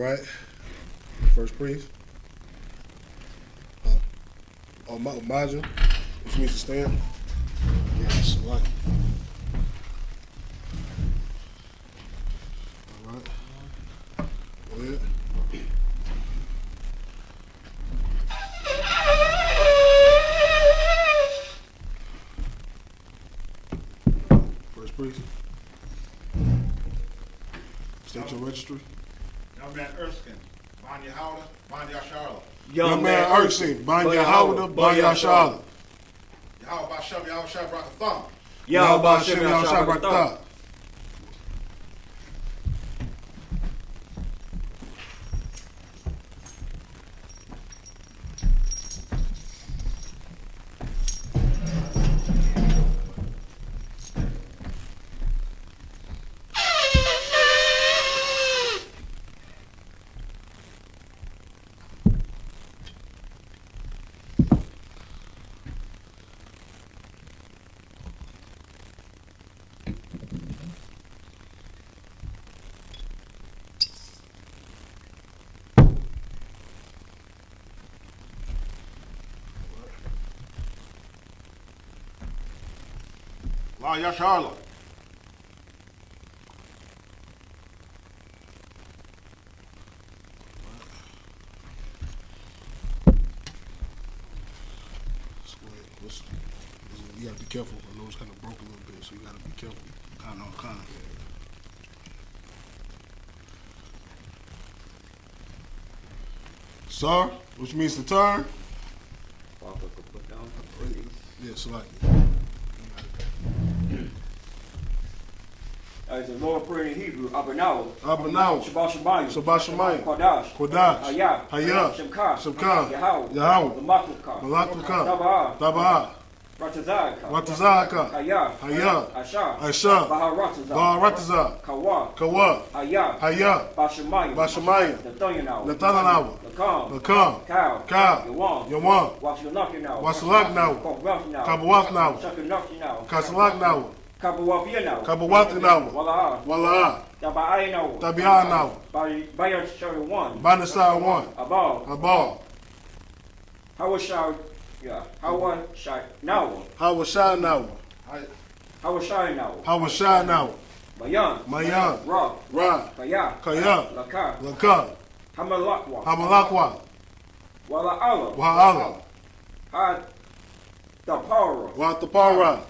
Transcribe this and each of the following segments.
right. First priest. Majin, which means to stand. Yes, like it. All right. Go ahead. First priest. State your registry. Young man Erskine, Ban Yahanna, Ban Yasharla. Young man Erskine, Ban Yahanna, Ban Yasharla. Yahweh Bashem, Yahweh Shai Brakatha. Yahweh Bashem, Yahweh Shai Brakatha. La Yasharla. You gotta be careful. I know it's kind of broke a little bit, so you gotta be careful. Kind of. Sir, which means to turn. Yeah, select it. It's the Lord praying in Hebrew, Abanawa. Abanawa. Shabbat Shemayim. Shabbat Shemayim. Kodash. Kodash. Hayah. Hayah. Shemka. Shemka. Yahweh. Yahweh. Malakluka. Malakluka. Taba'ah. Taba'ah. Ratazaka. Ratazaka. Hayah. Hayah. Asha. Asha. Baharatazah. Baharatazah. Kawa. Kawa. Hayah. Hayah. Bashemayim. Bashemayim. Nathanawa. Nathanawa. Lakam. Lakam. Cow. Cow. Yawan. Yawan. Washalakinawa. Wasalaknawa. Kawafnawa. Kabawafnawa. Shakanakinawa. Kasalaknawa. Kabawafinawa. Kabawafnawa. Wala'a. Wala'a. Taba'aynawa. Tabi'anawa. Bayashari 1. Banasai 1. Abal. Abal. Hawashai. Yeah. Hawashai. Nawa. Hawashai Nawa. Hawashai Nawa. Hawashai Nawa. Mayan. Mayan. Ra. Ra. Kaya. Kaya. Laka. Laka. Hamalakwa. Hamalakwa. Wala'ala. Wa'ala. Ha. Tapara. Watapara.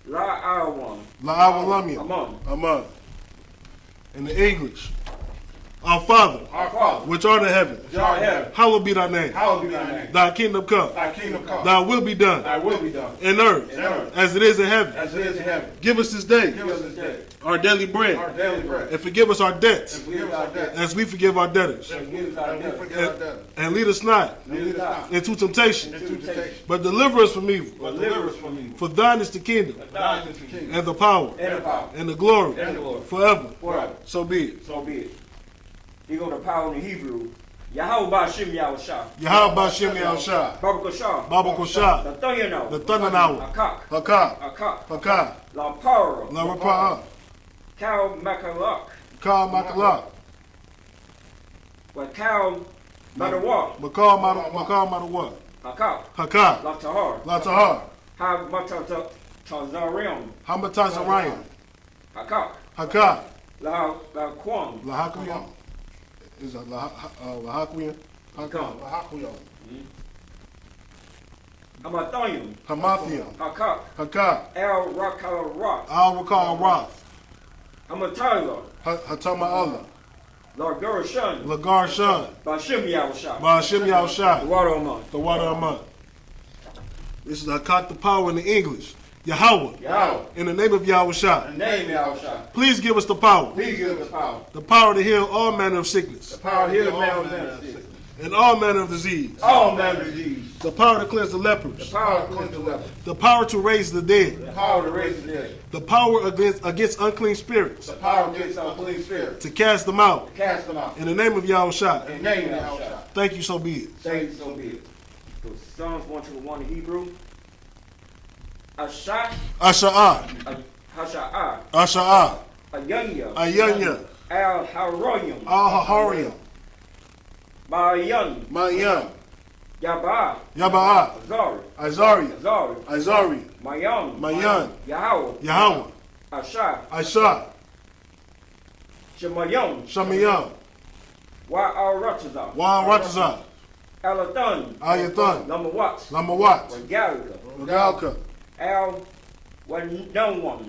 La'awan. La'awalamia. Aman. Aman. In the English. Our Father, which art in heaven, hallowed be thy name. Thy kingdom come. Thy will be done. In earth, as it is in heaven. Give us this day our daily bread. And forgive us our debts, as we forgive our debtors. And lead us not into temptation, but deliver us from evil. For thine is the kingdom, and the power, and the glory, forever. So be it. He go to power in Hebrew. Yahweh Bashem Yahushua. Yahweh Bashem Yahushua. Babakosha. Babakosha. The Thundernawa. Hakak. Hakak. La Para. La Rapa'ah. Cow Makalak. Kal Makalak. But cow Matawak. Makal Matawak. Hakak. Hakak. La Tahar. La Tahar. Ha Matazarium. Hamatazariam. Hakak. Hakak. La Kwam. La Hakuyan. Is that La Hakuyan? Hakuyan. Hamathayim. Hamathian. Hakak. Hakak. El Rakal Rak. Al Rakal Roth. Hamatayla. Hatama Allah. La Garashan. Lagar Shan. Bashem Yahushua. Bashem Yahushua. The water on mine. The water of mine. This is Hakak the power in the English. Yahweh. In the name of Yahushua. In the name of Yahushua. Please give us the power. Please give us the power. The power to heal all manner of sickness. The power to heal all manner of sickness. And all manner of disease. All manner of disease. The power to cleanse the lepers. The power to cleanse the lepers. The power to raise the dead. The power to raise the dead. The power against unclean spirits. The power against unclean spirits. To cast them out. To cast them out. In the name of Yahushua. In the name of Yahushua. Thank you, so be it. Thank you, so be it. So Psalms 121 in Hebrew. Asha. Asha'ah. Hasha'ah. Asha'ah. Ayanya. Ayanya. Al-Haroyim. Al-Hahariam. Ma'yan. Ma'yan. Yabaa. Yabaa. Azari. Azari. Mayan. Yahweh. Isupk. Shemayan. Wa'al-Ratazah. Alathan. Lamawat. Regalka. Al-Wanawam.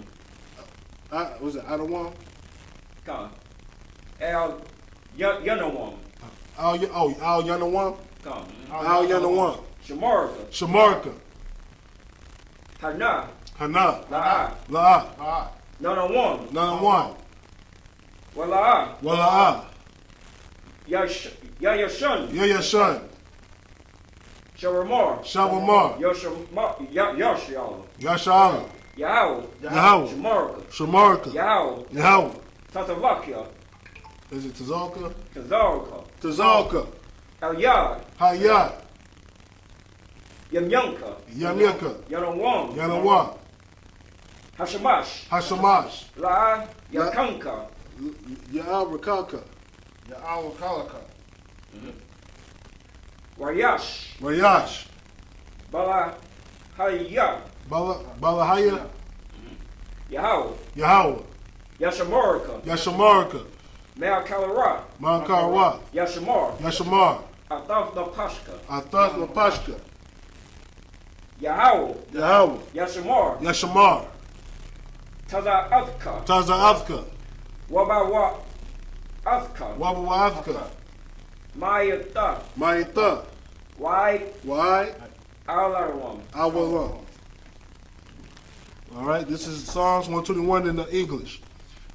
Was it Adawam? Al-Yanawam. Al-Yanawam? Come. Al-Yanawam. Shamarka. Hana. La'ah. La'ah. Nanawam. Wala'ah. Wala'ah. Yayashun. Sharamar. Yashala. Yahweh. Shamarka. Yahweh. Tatavakia. Is it Tazalka? Tazarka. Al-Yad. Hayat. Yamyanka. Yanawam. Hashamash. La'ah. Yakanka. Ya'arakaka. Rayash. Balahaya. Balahaya. Yahweh. Yashamarka. Me'akalara. Yashamar. Atath Lapashka. Yahweh. Yashamar. Taza'avka. Taza'avka. Wabawa'avka. Mayata. Why? Alaram. Awalam. All right, this is Psalms 121 in the English.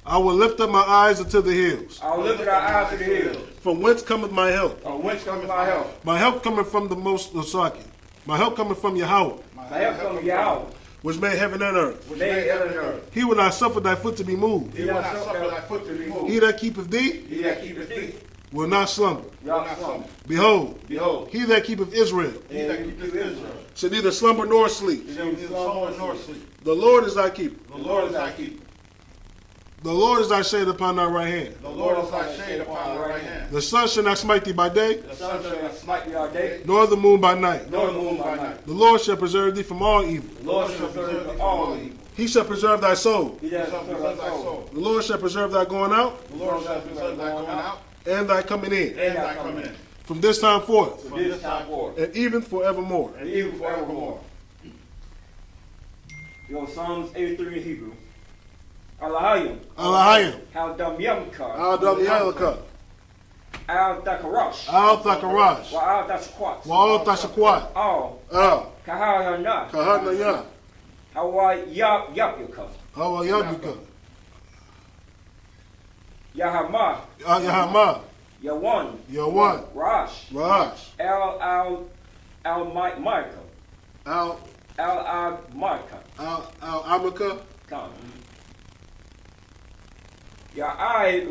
I will lift up my eyes unto the hills. I will lift our eyes to the hills. From whence cometh my help? From whence cometh my help? My help cometh from the most Osaki. My help cometh from Yahweh, My help cometh from Yahweh, which made heaven and earth. which made heaven and earth. He will not suffer thy foot to be moved. He will not suffer thy foot to be moved. He that keepeth thee He that keepeth thee will not slumber. will not slumber. Behold, Behold, he that keepeth Israel he that keepeth Israel shall neither slumber nor sleep. shall neither slumber nor sleep. The Lord is thy keeper. The Lord is thy keeper. The Lord is thy shade upon thy right hand. The Lord is thy shade upon thy right hand. The sun shall not smite thee by day, The sun shall not smite thee by day, nor the moon by night. nor the moon by night. The Lord shall preserve thee from all evil. The Lord shall preserve thee all evil. He shall preserve thy soul. He that shall preserve thy soul. The Lord shall preserve thy going out The Lord shall preserve thy going out and thy coming in, and thy coming in. from this time forth, From this time forth, and even forevermore. and even forevermore. Your Psalms 83 in Hebrew. Alahayim. Alahayim. Al-Damyamka. Al-Damyalaka. Al-Dakarash. Al-Thakarash. Wa'al-Dashakwat. Wa'al-Tashakwat. Al. Kahayana. Kahanaya. Hawa-Yapyaka. Hawayabika. Yahamah. Yahama. Yawan. Yawan. Rash. Rash. Al-Micah. Al Al-Micah. Amika. Come. Ya'ai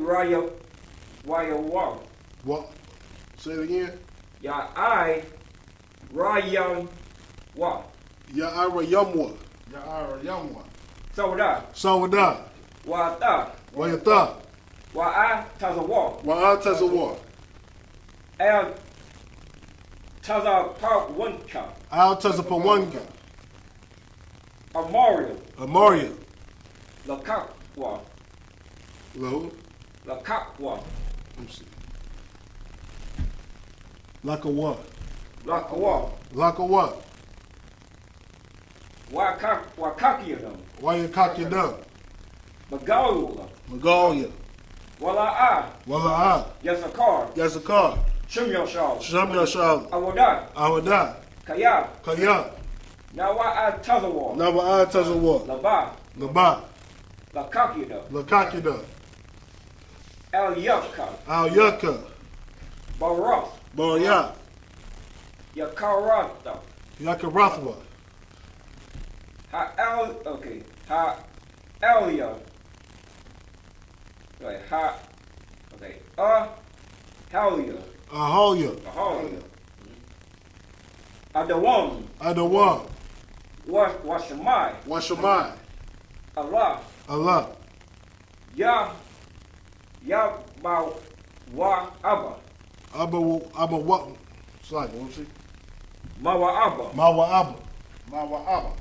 Rayawa. What? Say it again. Ya'ai Rayawa. Ya'ara Yamwa. Sawada. Sawada. Wa'ata. Wayata. Wa'a Tazawa. Wa'atazawa. Al Tazapawanka. Al-Tazapawanga. Amaria. Amaria. Lakakwa. Lo. Lakakwa. Let me see. Lakawa. Lakawa. Lakawa. Wakakiyadam. Wayakakidam. Magaula. Magalia. Wala'a. Wala'a. Yasakar. Yazakar. Shimyashal. Shamyashal. Awada. Awada. Kaya. Kaya. Nawa'a Tazawa. Nawa'atazawa. Laba. Laba. Lakakida. Lakakida. Al-Yafka. Al-Yaka. Barath. Barya. Yakarata. Yakarathwa. Okay. Elia. Right. Okay. Helia. Aholia. Aholia. Adawam. Adawam. Washamai. Washamai. Allah. Allah. Yabawa Abba. Abba what? Slide, won't you? Mawa Abba. Mawa Abba. Mawa Abba.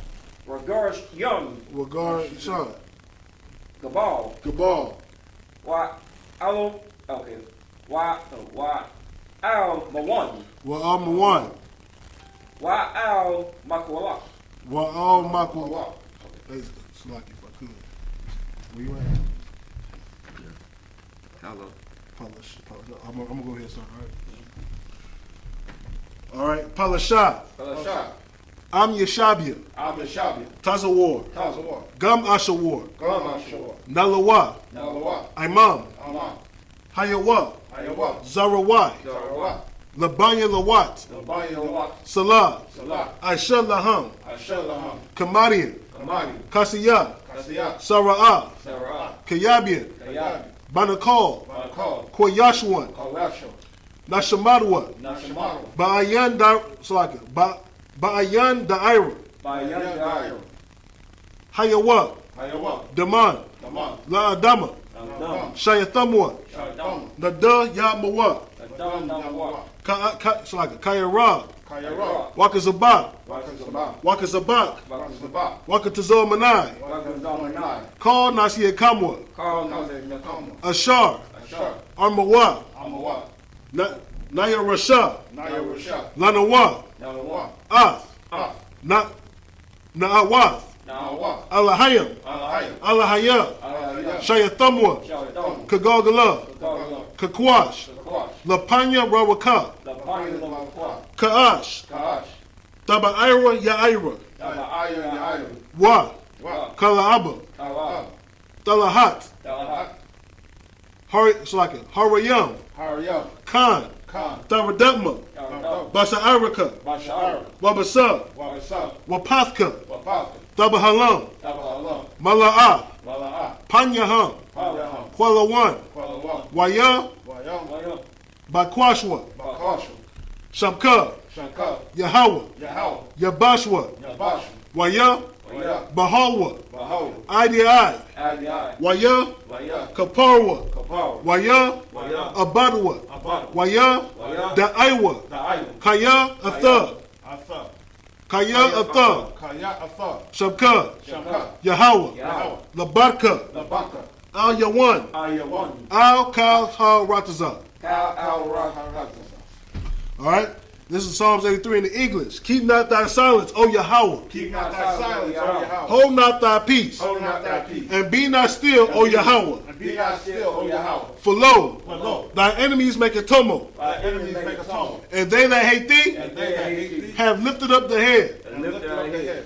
Regards Young. Regard Sean. Gabal. Gabal. Wa Alo. Okay. Wa Al Mawan. Wa Al Mawan. Wa Al Makwala. Wa Al Makwala. Slide if I could. Where you at? Hello. Polish. I'm gonna go ahead and start, all right? Palasha. Palasha. Am Yeshabia. Yeshabia. Tazawar. Tazawar. Gam Ashawar. Gam Ashawar. Nalawa. Nalawa. Imam. Amam. Hayawa. Hayawa. Zarawai. Zarawai. Labanya Lawat. Labaya Lawat. Salah. Salah. Aisha Laham. Ashalaham. Kamadian. Kamadi. Kasiyah. Kasiyah. Sara'ah. Sarah. Kayabian. Kayabi. Banakal. Banakal. Koyashuan. Kawasho. Nashamadwa. Nashamaru. Ba'ayan Da'ira. Bayan Dairo. Hayawa. Hayawa. Daman. Daman. La'adama. Adam. Shayathamwa. Shadam. Nada Yamawa. Adam Nawa. Kayara. Kayara. Wakazabak. Wakazabak. Wakazabak. Wakazabak. Wakatazomanai. Wakazamanai. Call Nasiya Kamwa. Call Nazir Nakama. Ashar. Ashar. Armawa. Amawa. Naya Rasha. Naya Rasha. Lanawa. Nawa. Ath. Ah. Na'awath. Nawa. Alahayam. Alahaya. Alahaya. Alahaya. Shayathamwa. Shadam. Kagogala. Kagala. Kakwash. Kakwash. Lapanya Rawaka. Lapanya Lawakwa. Kaash. Kaash. Tabaira Ya'ira. Aya Yaira. Wa. Wa. Kalaaba. Kawa. Talahat. Talahat. Harayam. Hariyam. Khan. Khan. Taradetma. Taradam. Basa'arika. Bashar. Wabasa. Wabasa. Wapathka. Wapaka. Tabahalam. Tabahalam. Mala'ah. Mala'a. Panyaham. Paraham. Kwalawan. Kwalawan. Waya. Wayam. Wayam. Bakwashwa. Bakashu. Shabka. Shankar. Yahweh. Yahweh. Yabashwa. Yabashu. Waya. Waya. Bahalwa. Bahawa. Idi. Adi. Waya. Waya. Kaparwa. Kapar. Waya. Waya. Abadwa. Abad. Waya. Waya. Da'aiwa. Da'ayu. Kaya Atha. Atha. Kaya Atha. Kaya Atha. Shabka. Shankar. Yahweh. Yahweh. Labarka. Labaka. Al Yawan. Ayawan. Al Kal Ha Ratazah. Kal Al-Raharaza. All right. This is Psalms 83 in the English. Keep not thy silence, O Yahweh. Keep not thy silence, O Yahweh. Hold not thy peace. Hold not thy peace. And be not still, O Yahweh. And be not still, O Yahweh. For lo, For lo, thy enemies make a tumult, thy enemies make a tumult. and they that hate thee And they that hate thee have lifted up the head. and lift up their head.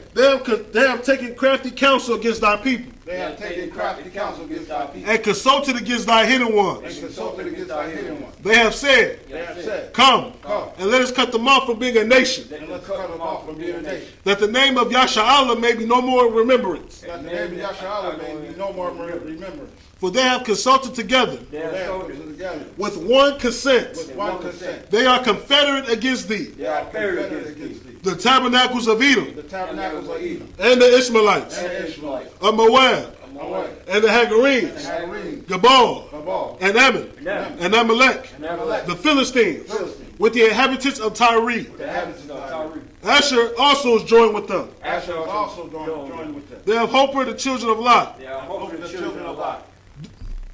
They have taken crafty counsel against thy people, They have taken crafty counsel against thy people. and consulted against thy hidden And ones. consulted against thy hidden ones. They have said, They have said, Come, Come, and let us cut them off from being a nation, and let's cut them off from being a nation. that the name of Yashar'Allah may be no more in remembrance. That the name of Yashar'Allah may be no more remembrance. For they have consulted together They They have have sold put it. together with one consent. with one consent. They are confederate against thee, They are Confederate buried against thee. the tabernacles of Edom, The tabernacles of Edom and the Ishmaelites, and the Ishmaelites. of Moab, Away. and the And Hagarenes, Hagareen. Gabal, Gabal. and Ammon, and Amalek, And Amalek. the Philistines, Philistines. with the inhabitants of Tyre. The inhabitants of Tyre. Asher also is joined with them. Asher is also joined with them. They have Hopper, the children of Lot. They are Over hoping the children of Lot.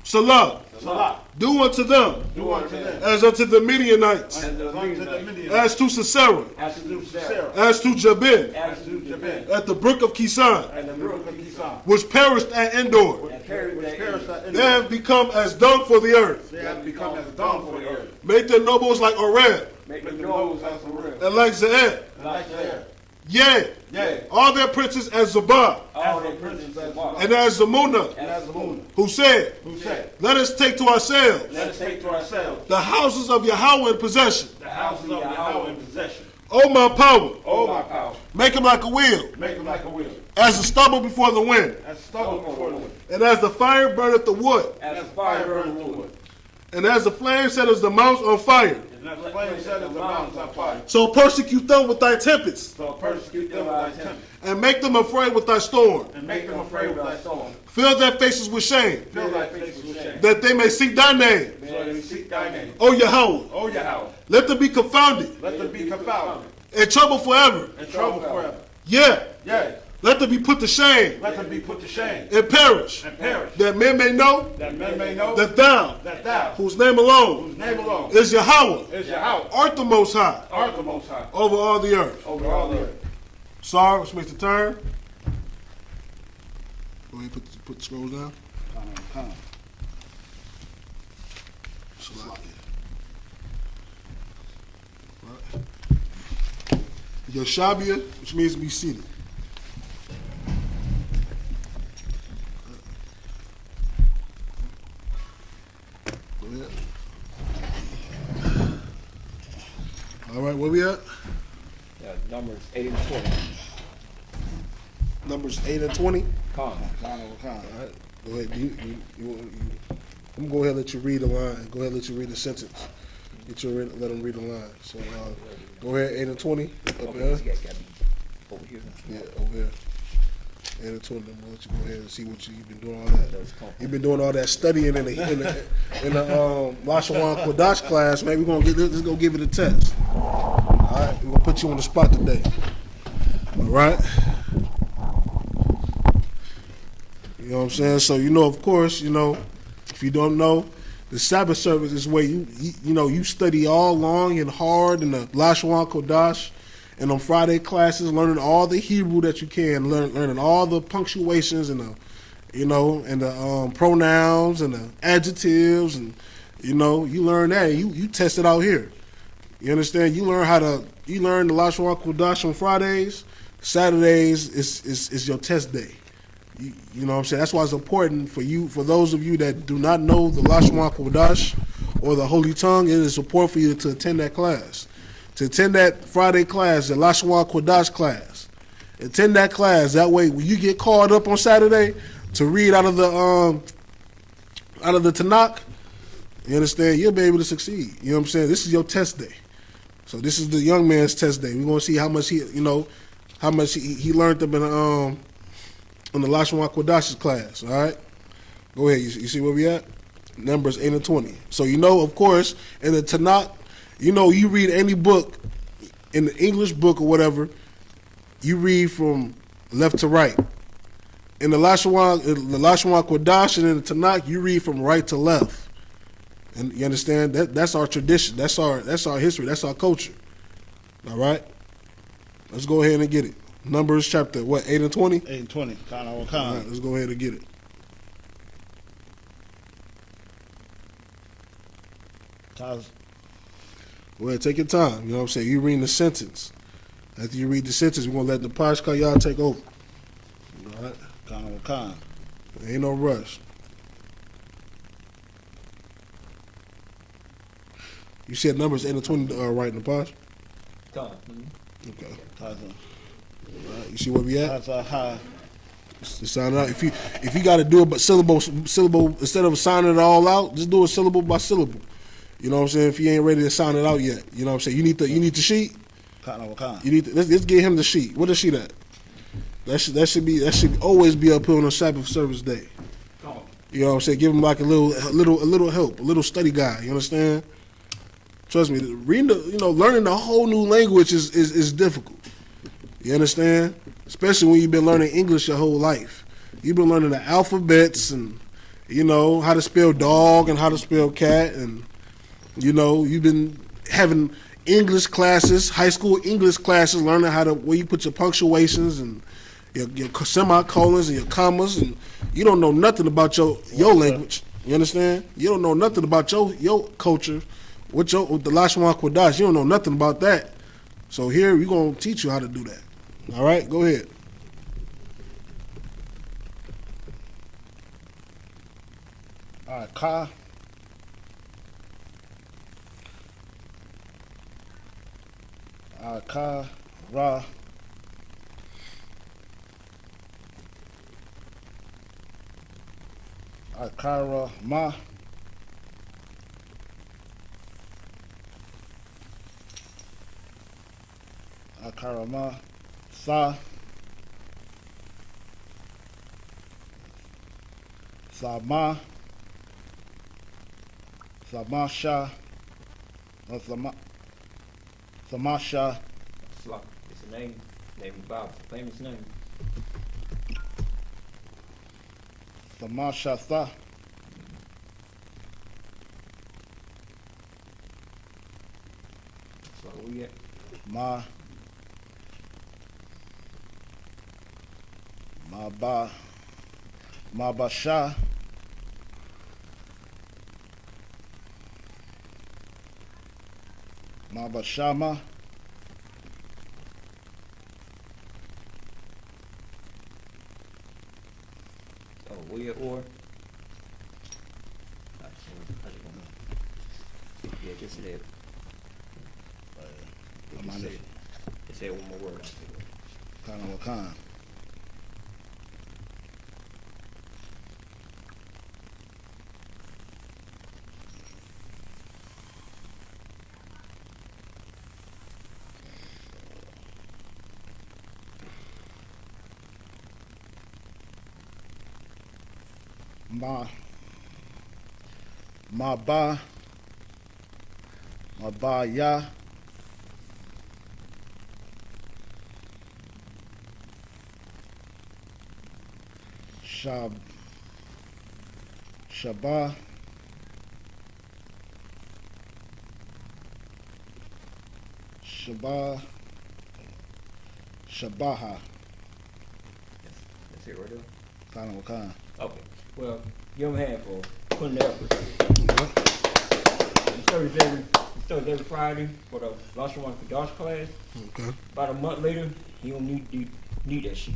Salah, Salah. do unto them Do unto them. as unto the Midianites, And unto the Midianites. as to Sisera, As to Sarah. as to Jabin, As to Jabin. at the brook of Kisan, And the brook of Kisan. which perished at Endor. and carried Which their perished at They have become as dung for the earth. They have become as dung for the earth. Make their nobles like Oreb, make With the the nose nose as a rib. and like Ze'ed. Like there. Yea, Yea. all their princes as Zabah, all their princes as well. and as Zamunah, And as the moon. who said, Who said, Let us take to ourselves let us take to ourselves the houses of Yahweh in possession. the houses of Yahweh in possession. O my power, Oh my power. make them like a wheel, Make them like a wheel. as the stubble before the wind, As stubble before the wind. and as the fire burneth the wood, As As fire fire burns burns the wood. and as the flame setteth the mountains on fire. And as the flame setteth the mountains on fire. So persecute them with thy tempests, So persecute them with thy temper. and make them afraid with thy storm. And make them afraid with thy storm. Fill their faces with shame, Fill thy face with shame. that they may seek thy name, So them seek thy name. O Yahweh, O Yahweh, let them be confounded, let them be confounded, in trouble forever. and trouble forever. Yeah, Yea, let them be put to shame, let them be put to shame, and perish, and perish, that men may know that men may know that thou, that thou, whose name alone whose name alone is Yahweh, is Yahweh, art the Most High art the Most High, over all the earth. over all the earth. Sorry, which makes the turn. Go ahead, put the scrolls down. Yoshabia, which means to be seated. Go ahead. All right, where we at? Yeah, Numbers 8 and 20. Numbers 8 and 20. Come. All right, go ahead. I'm gonna go ahead and let you read the line. Go ahead and let you read the sentence. Let them read the line. So go ahead, 8 and 20. Up Okay, there. this guy got me over here. Yeah, over here. 8 and 20. I'm gonna let you go ahead and see what you've been doing all that. You've been doing all that studying in the Lashawan Kodash class, man. Let's go give it a test. All right, we're gonna put you on the spot today. All right. You know what I'm saying? So of course, if you don't know, the Sabbath service is where you study all long and hard in the Lashawan Kodash, and on Friday classes, learning all the Hebrew that you can, learning all the punctuations and the pronouns and the adjectives, and you learn that. You test it out here. You understand? You learn the Lashawan Kodash on Fridays. Saturdays is your test day. You know what I'm saying? That's why it's important for those of you that do not know the Lashawan Kodash or the Holy Tongue, it is important for you to attend that class. To attend that Friday class, the Lashawan Kodash class. Attend that class. That way, when you get called up on Saturday to read out of the Tanakh, you understand, you'll be able to succeed. You know what I'm saying? This is your test day. So this is the young man's test day. We're going to see how much he learned up in the Lashawan Kodash's class, all right? Go ahead. You see where we at? Numbers 8 and 20. So of course, in the Tanakh, you read any book, in the English book or whatever, you read from left to right. In the Lashawan Kodash and in the Tanakh, you read from right to left. And you understand? That's our tradition. That's our history. That's our culture. All right? Let's go ahead and get it. Numbers chapter, 8 and 20? 8 and 20. All right, let's go ahead and get it. Go ahead, take your time. You know what I'm saying? You reading the sentence. After you read the sentence, we're going to let the Pashka y'all take over. All right? Ain't no rush. You said Numbers 8 and 20 right in the Pash? Come. Okay. You see where we at? To sign it out. If you got to do it, but syllable instead of signing it all out, just do it syllable by syllable. You know what I'm saying? If you ain't ready to sign it out yet, you know what I'm saying. You need the sheet. You need let's get him the sheet. What the sheet at? That should always be up here on a Shabbath service day. You know what I'm saying? Give him like a little help, a little study guide. You understand? Trust me, learning a whole new language is difficult. You understand? Especially when you've been learning English your whole life. You've been learning the alphabets and, how to spell dog and how to spell cat. And, you've been having English classes, high school English classes, learning where you put your punctuations and your semicolons and your commas. And you don't know nothing about your language. You understand? You don't know nothing about your culture. With the Lashawan Kodash, you don't know nothing about that. So here, we're going to teach you how to do that. All right, go ahead. All right, Ka. All right, Ka, Ra. All right, Kara, Ma. Karama, Sa, Sama, Samasha, or Samasha, It's a name in the Bible. It's a famous name. Samasha Sa, So where we at? Ma, Ba, Mabasha, Mabashama, So where you at, or? Yeah, just that. I'm on it. Just say one more word. Kind of Wakan. Ma ya, Shabbat, Shabaha, That's it right there. kind of Wakan. Okay. Well, give them a hand for putting the effort. We started every Friday for the Lost One for Josh class. Okay. About a month later, he don't need that shit.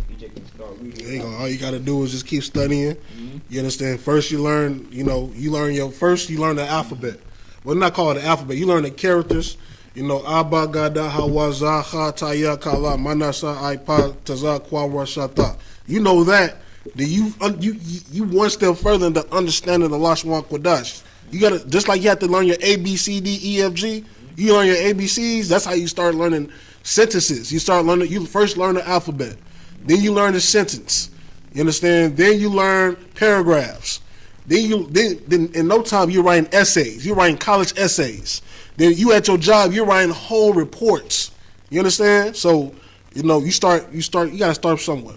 He just can start reading. There you go. All you got to do is just keep studying. Mm-hmm. You understand? First, you learn the alphabet. Well, not call it the alphabet. You learn the characters. You know, Abba, Gada, Hawa, Zaha, Taya, Kala, Manasa, Aipa, Taza, Kwawa, Shata. You know that. Then you one step further in the understanding of Lashwan Kodash. You gotta, just like you have to learn your A, B, C, D, E, F, G, you learn your ABCs, that's how you start learning sentences. You first learn the alphabet. Then you learn the sentence. You understand? Then you learn paragraphs. Then in no time you're writing essays. You're writing college essays. Then you at your job, you're writing whole reports. You understand? So, you gotta start somewhere.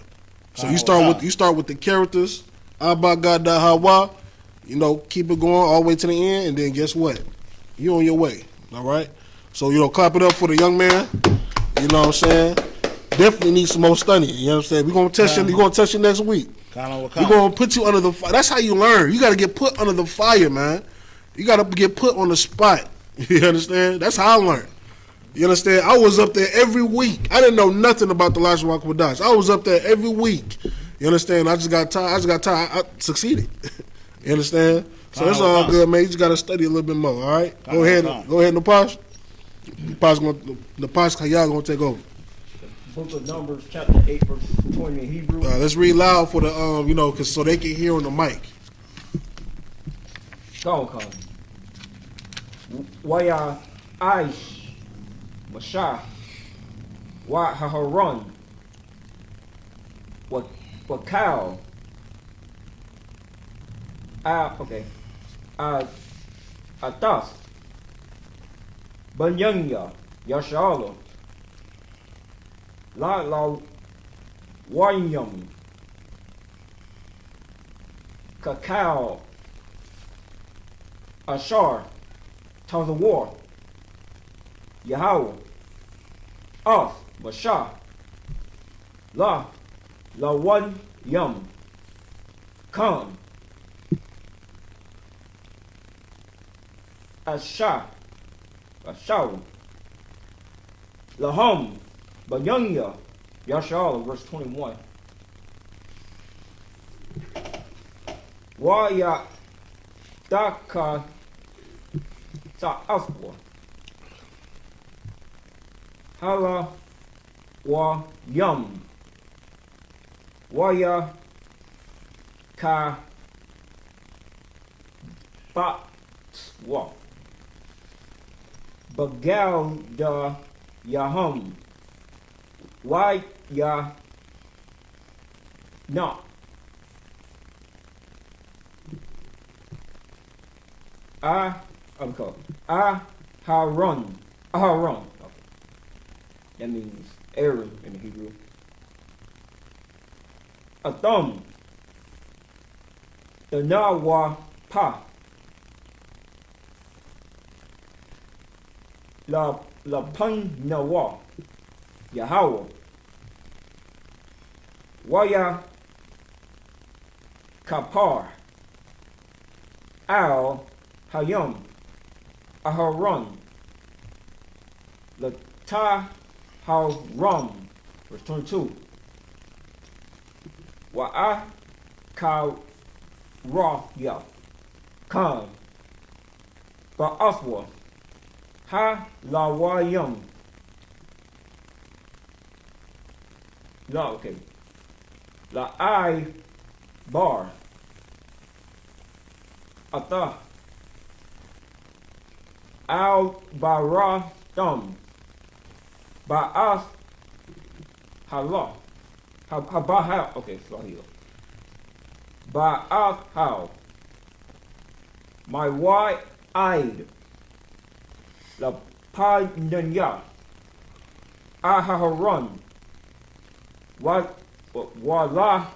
So you start with the characters, Abba Gada Hawa, keep it going all the way to the end, and then guess what? You're on your way. All right? So, clap it up for the young man. You know what I'm saying? Definitely need some more studying. You know what I'm saying? We're gonna test you. We're gonna test you next week. We're gonna put you under the fire. That's how you learn. You gotta get put under the fire, man. You gotta get put on the spot. You understand? That's how I learned. You understand? I was up there every week. I didn't know nothing about the Last Walk with Dash. I was up there every week. You understand? I just got tired. I succeeded. You understand? So it's all good, man. You just gotta study a little bit more. All right? Go ahead, Napash. Napash Kayal gonna take over. Book of Numbers, chapter 8, verse 20 in Hebrew. Let's read loud for the so they can hear on the mic. Go on, Waya Aish Masha Wa Haharon What cow Atas Banyanya Yashala La Wanyam Cacao Ashar Tongues of War Yahweh Off Masha La One Yum Khan Ashar Laham Banyanya Yashal, verse 21. Waya Daka Sa'afwa Hala Wa Yum Waya Ka Batwa Bagal da Yahum Why ya not I.S.U.P.K. Aharon. Aharon. Okay. That means Aaron in the Hebrew. Adam. The Nawa Pa. La Pan Nawa. Yahweh. Waya Kapar. Al Hayam. Aharon. Lata Haram. Verse 22. Wa'a Ka Raya. Khan. Ba'aswa. Ha Lawayam. La, okay. La I bar. Ata. Al bara thumb. Ba'as hala. Habahal. Okay, Swahili. Ba'as how. My wide-eyed. La Padanya. Aharon. Wala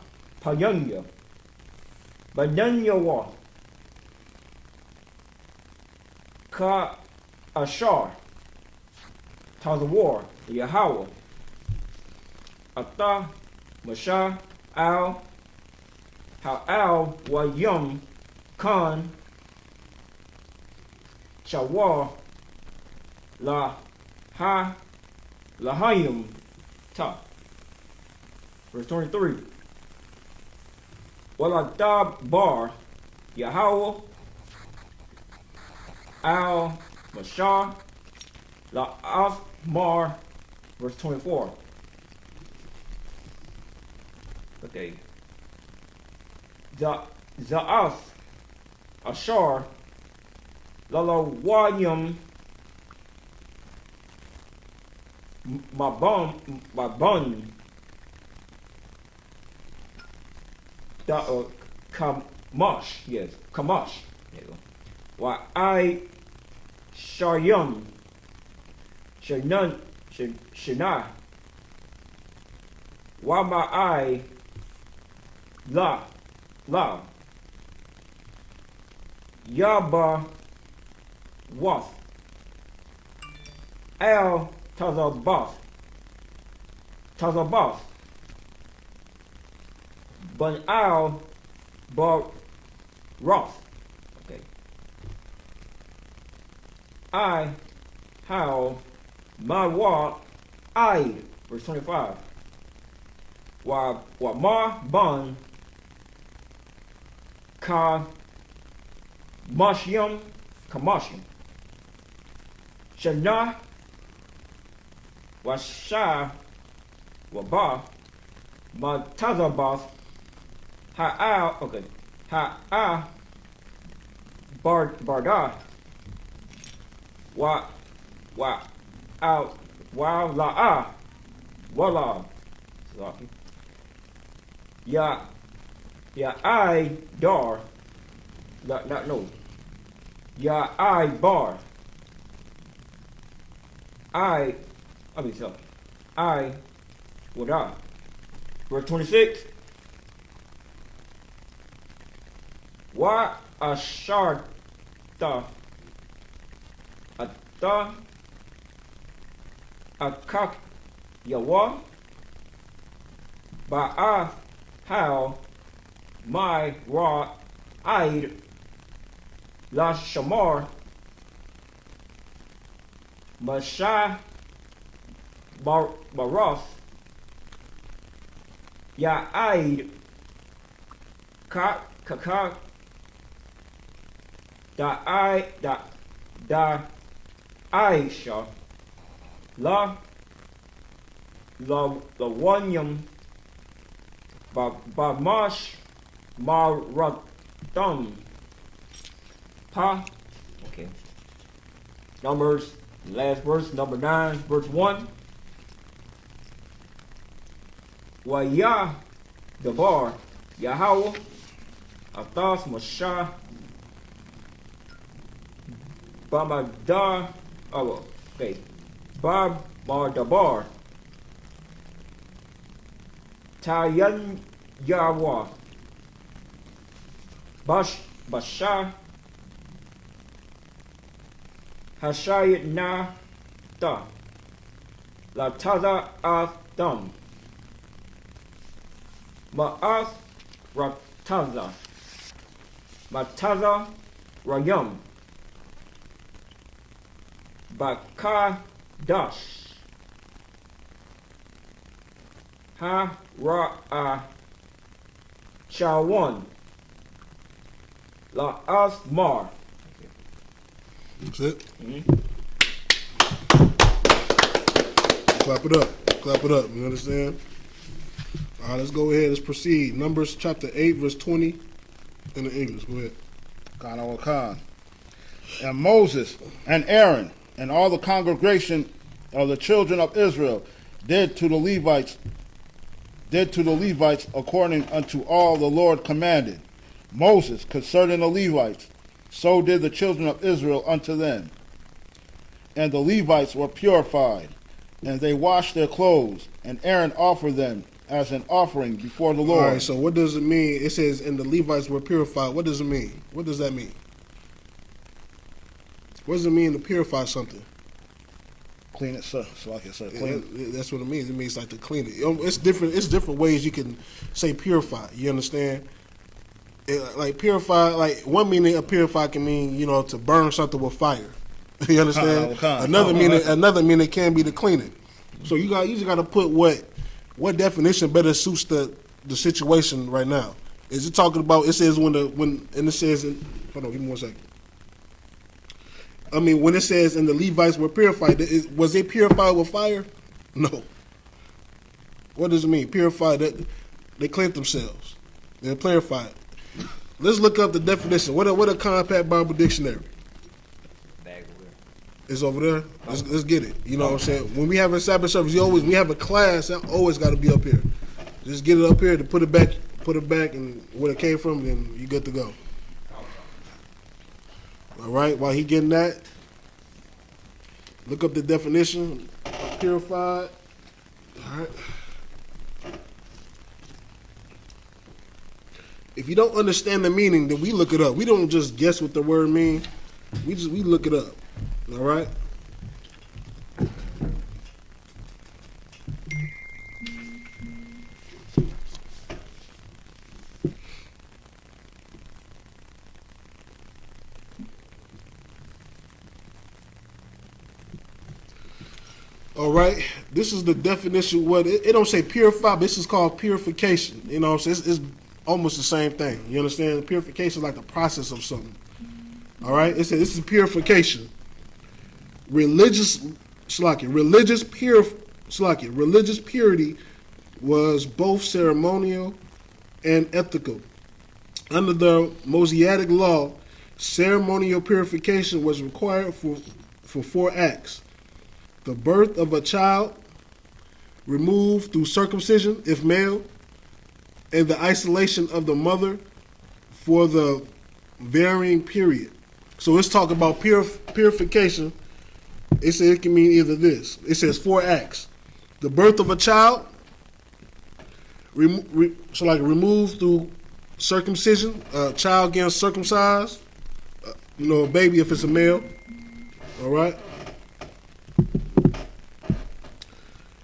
Payanya. Badanya wa. Ka Ashar. Tazawar. Yahweh. Ata Masha Al. Ha'al wa Yum Khan. Shawar. La Ha Lahayim Ta. Verse 23. Waladab bar Yahweh Al Mashah La Afmar. Verse 24. Okay. Za'af Ashar Lalawayim Mabun Kamash, yes, Kamash. There you go. Why I Sharyam Shanan Shana. Why my I La Yaba Was Al Tazabas Ban Al Bar Ross. Okay. I how my wa I. Verse 25. Wa ma ban ka mashyam kamashyam. Shana wa sha wa ba ma tazabas. Ha'al, okay. Ha'a barda. Wa out wa la'a. Wala. Ya I dar. No. Ya I bar. I mean so. I wada. Verse 26. Wa asharta ata akak yawa ba'a how my ra aid la shamar masha baras ya aid ka da Aisha la wanyam ba mash marathon pa. Okay. Numbers, last verse, number 9, verse 1. Wa ya dabar Yahweh atas masha Bamadar, oh, wait, Bar Mardabar, Tayan Yawa, Bashar, Hashayat Na Da, La Taza Dam, Ma'ath Rataza, Mataza Rayam, Bakadash, Ha Ra'a Shawan, La Asmar. That's it. Clap it up. Clap it up. You understand? All right, let's go ahead. Let's proceed. Numbers chapter 8, verse 20 in the English. Go ahead. Kana wakan. And Moses and Aaron and all the congregation of the children of Israel did to the Levites according unto all the Lord commanded Moses concerning the Levites. So did the children of Israel unto them. And the Levites were purified, and they washed their clothes, and Aaron offered them as an offering before the Lord. All right, so what does it mean? It says, and the Levites were purified. What does it mean? What does that mean? What does it mean to purify something? Clean it, sir. So like I said, clean it. That's what it means. It means like to clean it. It's different. It's different ways you can say purify. You understand? Like purify, like one meaning of purify can mean, to burn something with fire. You understand? Another meaning can be to clean it. So you just got to put what definition better suits the situation right now. Is it talking about? It says hold on, give me 1 second. I mean, when it says, and the Levites were purified, was they purified with fire? No. What does it mean? Purified, that they cleansed themselves. They're purified. Let's look up the definition. What a compact Bible dictionary? It's over there. Let's get it. You know what I'm saying? When we have a Sabbath service, we have a class, that always got to be up here. Just get it up here to put it back, and where it came from, then you good to go. All right, while he getting that, look up the definition of purified. All right. If you don't understand the meaning, then we look it up. We don't just guess what the word means. We look it up. All right. All right, this is the definition. What it don't say purify, but this is called purification. You know what I'm saying? It's almost the same thing. You understand? Purification is like the process of something. All right, it says this is purification. Religious purity was both ceremonial and ethical. Under the Mosaic law, ceremonial purification was required for 4 acts. The birth of a child, removed through circumcision, if male, and the isolation of the mother for the varying period. So let's talk about purification. It says it can mean either this. It says 4 acts. The birth of a child, removed through circumcision, a child getting circumcised, a baby if it's a male, all right?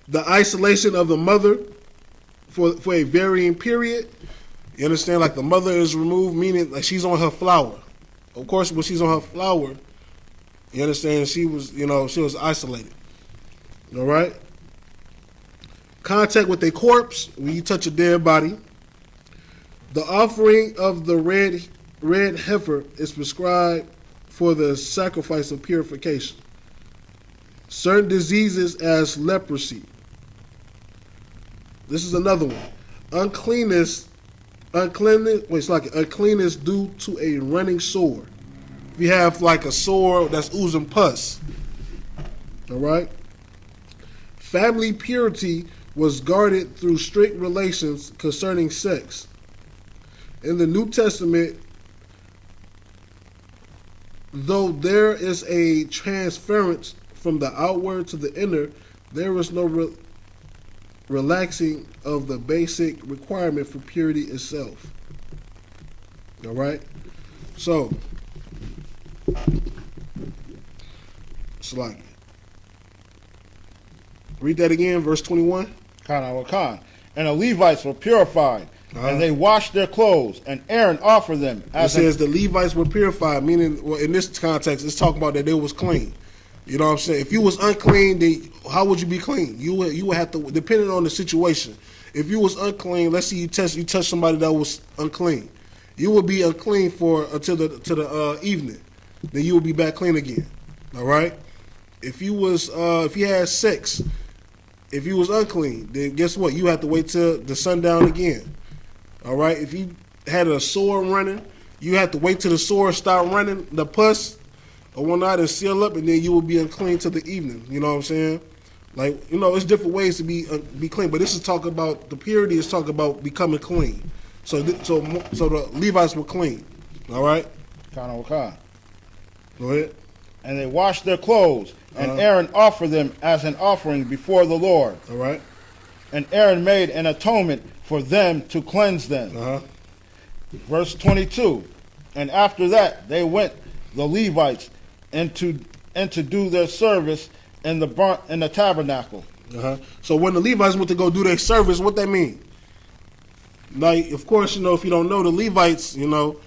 The isolation of the mother for a varying period. You understand? Like the mother is removed, meaning like she's on her flower. Of course, when she's on her flower, you understand, she was isolated. All right? Contact with a corpse, when you touch a dead body. The offering of the red heifer is prescribed for the sacrifice of purification. Certain diseases as leprosy. This is another one. Uncleanness due to a running sore. If you have like a sore that's oozing pus, all right? Family purity was guarded through strict relations concerning sex. In the New Testament, though there is a transference from the outward to the inner, there is no relaxing of the basic requirement for purity itself. All right? So, Slack. Read that again, verse 21. Khan. And the Levites were purified, and they washed their clothes, and Aaron offered them It says the Levites were purified, meaning, well, in this context, it's talking about that they was clean. You know what I'm saying? If you was unclean, then how would you be clean? You would have to, depending on the situation. If you was unclean, let's say you touch somebody that was unclean, you would be unclean for until the evening. Then you would be back clean again. All right. If you had sex, if you was unclean, then guess what? You have to wait till the sundown again. All right. If you had a sore running, you have to wait till the sore start running, the pus or whatnot, and seal up, and then you will be unclean till the evening. You know what I'm saying? Like, you know, it's different ways to be clean, but this is talking about the purity. Is talking about becoming clean. So the Levites were clean. All right. Khan. Go ahead. And they washed their clothes, and Aaron offered them as an offering before the Lord. All right. And Aaron made an atonement for them to cleanse them. Verse 22. And after that they went, the Levites, and to do their service in the tabernacle. So when the Levites went to go do their service, what that mean? Like, of course, you know, if you don't know, the Levites, you know,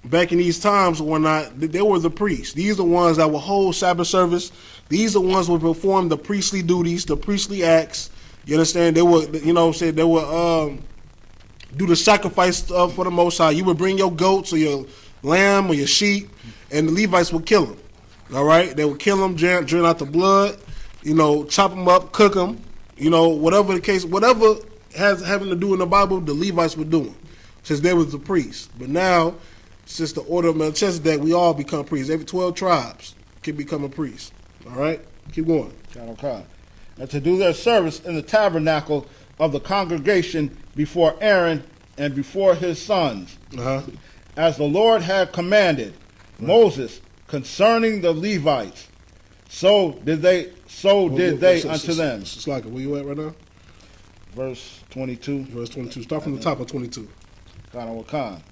back in these times or whatnot, they were the priests. These are the ones that would hold Sabbath service. These are the ones who would perform the priestly duties, the priestly acts. You understand? They would, you know what I'm saying, they would do the sacrifice for the Most High. You would bring your goats or your lamb or your sheep, and the Levites would kill them. All right? They would kill them, drain out the blood, you know, chop them up, cook them, you know, whatever the case, whatever has having to do in the Bible, the Levites were doing, since they was the priests. But now, since the order of Melchizedek, we all become priests. Every 12 tribes can become a priest. All right? Keep going. And to do their service in the tabernacle of the congregation before Aaron and before his sons, as the Lord had commanded Moses concerning the Levites, so did they unto them. It's like, where you at right now? Verse 22. Verse 22. Start from the top of 22. Khan.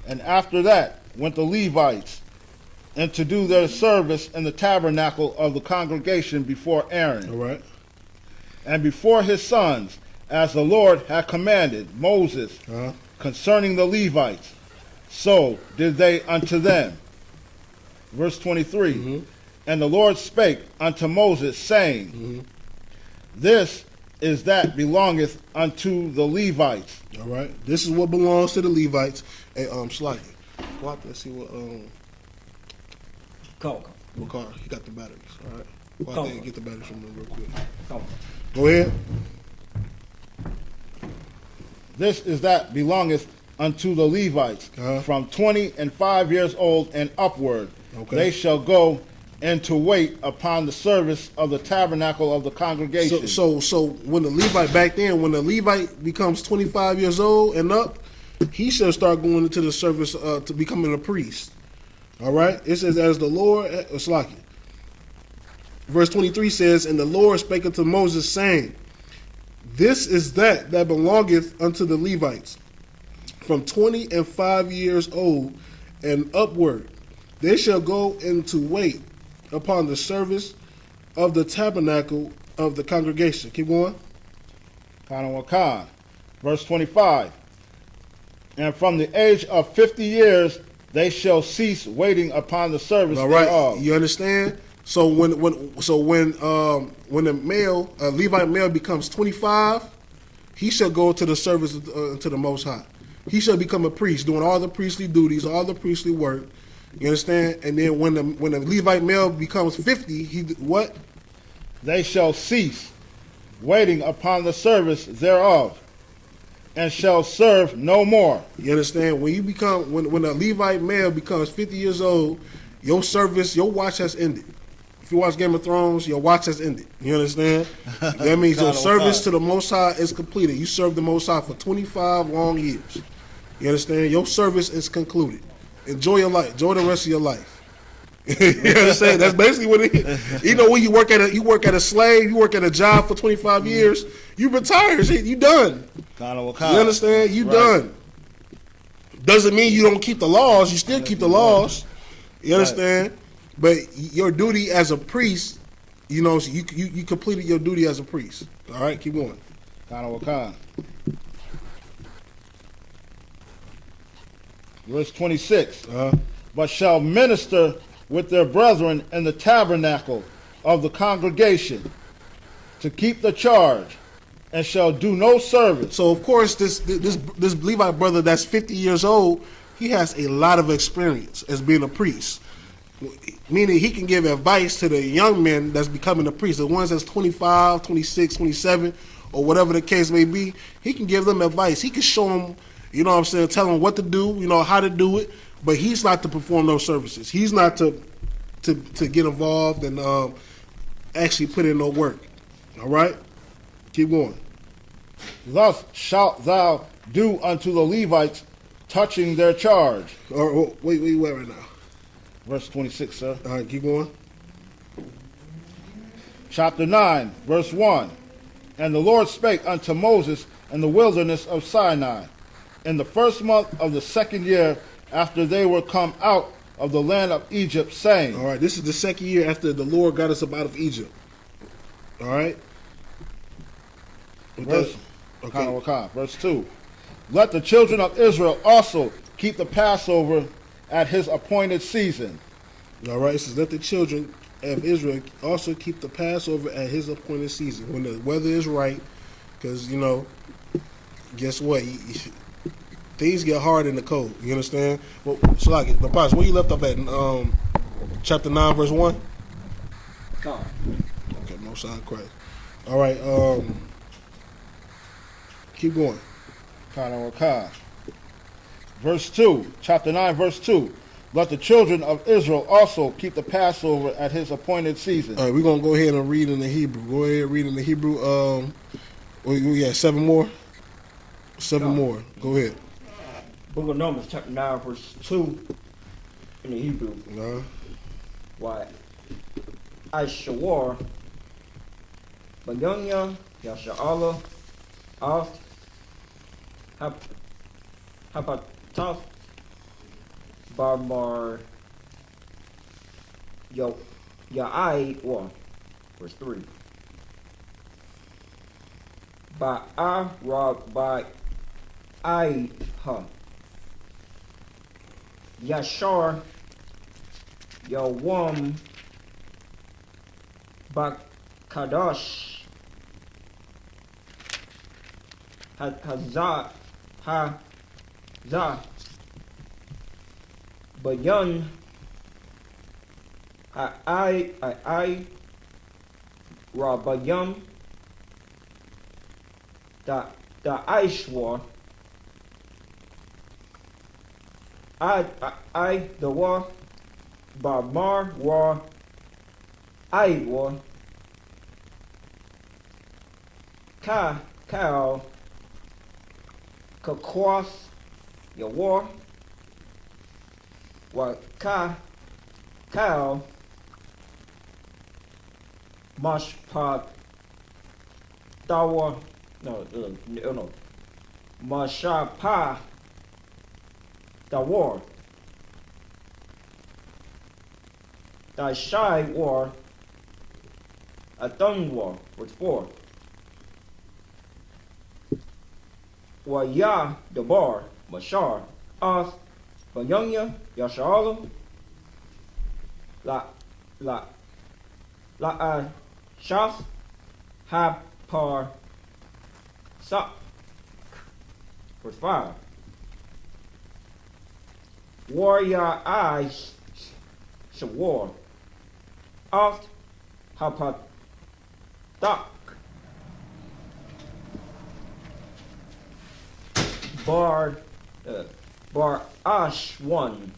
And after that went the Levites, and to do their service in the tabernacle of the congregation before Aaron. All right. And before his sons, as the Lord had commanded Moses concerning the Levites, so did they unto them. Verse 23. And the Lord spake unto Moses, saying, This is that belongeth unto the Levites. All right. This is what belongs to the Levites. Hey, Slightly. Go out there and see what what car he got the batteries. All right. Go out there and get the batteries from them real quick. Go ahead. This is that belongeth unto the Levites, from 20 and 5 years old and upward. Okay. They shall go and to wait upon the service of the tabernacle of the congregation. So when the Levite back then, when the Levite becomes 25 years old and up, he shall start going into the service to becoming a priest. All right. It says, as the Lord, it's like it. Verse 23 says, and the Lord spake unto Moses, saying, This is that belongeth unto the Levites, from 20 and 5 years old and upward. They shall go into wait upon the service of the tabernacle of the congregation. Keep going. Verse 25. And from the age of 50 years they shall cease waiting upon the service thereof. You understand? So when the male, Levite male becomes 25, he shall go to the service to the Most High. He shall become a priest, doing all the priestly duties, all the priestly work. You understand? And then when the Levite male becomes 50, what? They shall cease waiting upon the service thereof, and shall serve no more. You understand? When a Levite male becomes 50 years old, your service, your watch has ended. If you watch Game of Thrones, your watch has ended. You understand? That means your service to the Most High is completed. You served the Most High for 25 long years. You understand? Your service is concluded. Enjoy your life. Enjoy the rest of your life. You understand? That's basically what it is. You know, when you work at a slave, you work at a job for 25 years, you retire. You done. You understand? You done. Doesn't mean you don't keep the laws. You still keep the laws. You understand? But your duty as a priest, you know, so you completed your duty as a priest. All right, keep going. Verse 26. But shall minister with their brethren in the tabernacle of the congregation to keep the charge, and shall do no service. So of course this Levite brother that's 50 years old, he has a lot of experience as being a priest. Meaning he can give advice to the young men that's becoming a priest, the ones that's 25, 26, 27, or whatever the case may be. He can give them advice. He can show them, you know what I'm saying, tell them what to do, you know, how to do it, but he's not to perform those services. He's not to get involved and actually put in no work. All right? Keep going. Thus shalt thou do unto the Levites touching their charge. Or wait right now. Verse 26, sir. All right, keep going. Chapter 9, verse 1. And the Lord spake unto Moses in the wilderness of Sinai, in the first month of the second year after they were come out of the land of Egypt, saying. All right, this is the second year after the Lord got us up out of Egypt. All right? Verse 2. Let the children of Israel also keep the Passover at his appointed season. All right, it says, let the children of Israel also keep the Passover at his appointed season, when the weather is right, because, you know, guess what? Things get hard in the cold. You understand? Well, so like, the boss, where you left off at? Chapter 9, verse 1? God. Okay, Most High Christ. All right, keep going. Verse 2, chapter 9, verse 2. Let the children of Israel also keep the Passover at his appointed season. All right, we're going to go ahead and read in the Hebrew. Go ahead and read in the Hebrew. We got 7 more? 7 more. Go ahead. Book of Numbers, chapter 9, verse 2 in the Hebrew. Why? I.S.U.P.K. Yahanna, Yashala, Oft, Hapatah, Barbar, Ya'i, verse 3. Ba'A, Yashar, Yawam, Bakadash, Hazah, Bayan, I, Rabayam, the Aishwa, I, the Wa, Bamar, Wa, I, Wa, Kao, Kakwas, Yawar, Wa, Kao, Mashpat, Dawa, no, Mashapa, Dawar, Dashai War, Adon War, verse 4. Wa Ya, Dabar, Mashar, As, Bayanya, Yashala, La, Shaf, Hapar, Sup, verse 5. Warrior I, Shawar, Oft, Hapat, Dak, Bar Ash 1,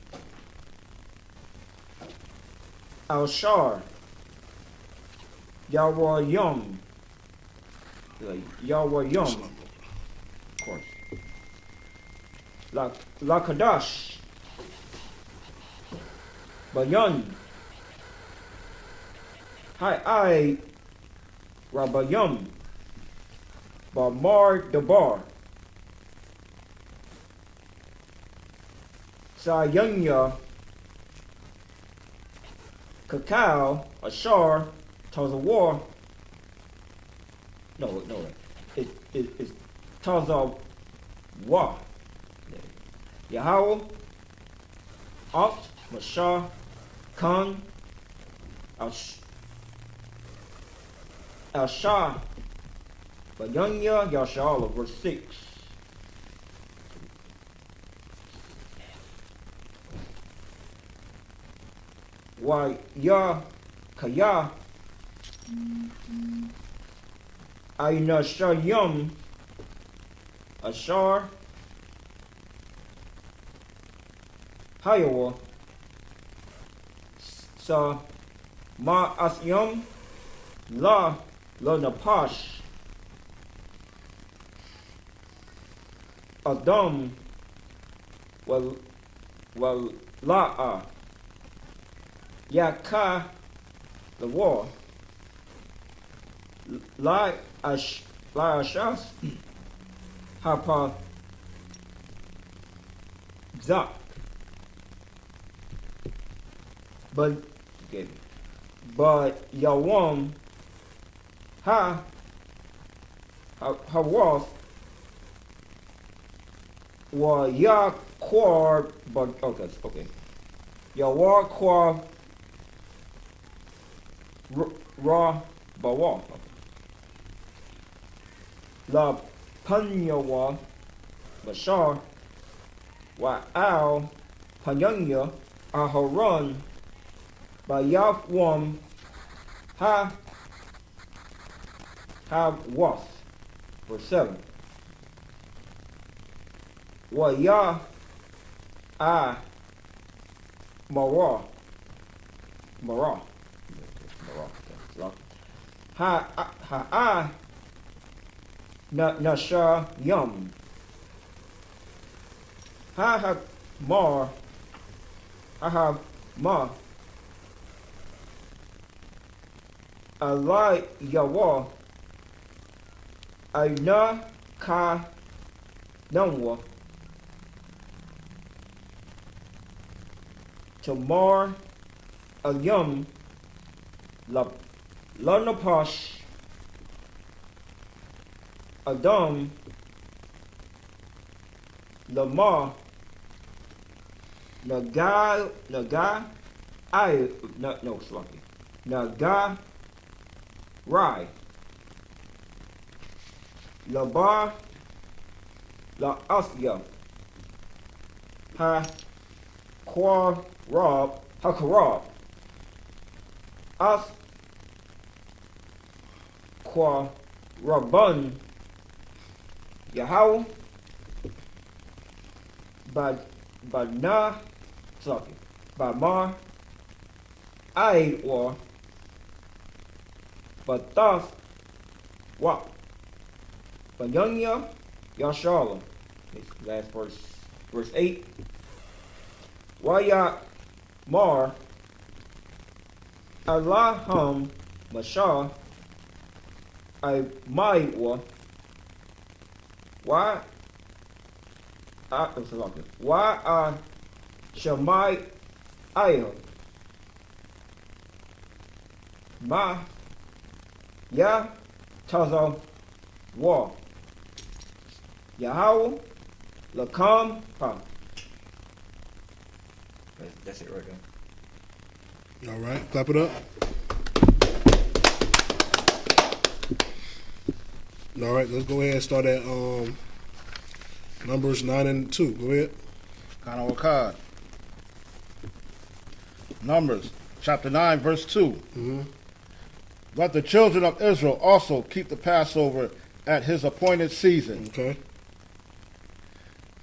Al-Shar, Yawayum, of course, Lakadash, Bayan, Hai Rabayum Bamar Dabar Sayanya Cacao Ashar Tazawar. No, it's Tazawar. Yahweh Alt Mashah Khan Al-Shah Bayanya Yashala, verse 6. Why Ya Kaya Aina Shayum Ashar Hayawa Sa Ma Asyum La Napash Adam Wal La'a Yaka the war La Ashas Hapa Zak but Yawam Hawath wa Yaquar but okay. Yawaquar Ra Bawa La Panyawa Bashar wa Al Panyanya Aharon Bayafwam Wath, verse 7. Wa Ya Mara Nasha Yum Mar Ma Alai Yawa Aina Ka Namwa Tamar Ayum Lanapash Adam Lama Naga Naga Rai Labar La Asya Ha Quarab Hakarab As Quaraban Yahweh Badna Saki Bamar I or Batas Wa Banyanya Yashala. Last verse 8. Waya Mar Allahum Mashah I Maiwa Why Shamai Ayo Ma Ya Taza Wa Yahweh Lakam Pa. That's it right there. All right, clap it up. All right, let's go ahead and start at Numbers 9 and 2. Go ahead. Kanawakad. Numbers chapter 9 verse 2. Mm-hmm. Let the children of Israel also keep the Passover at his appointed season. Okay.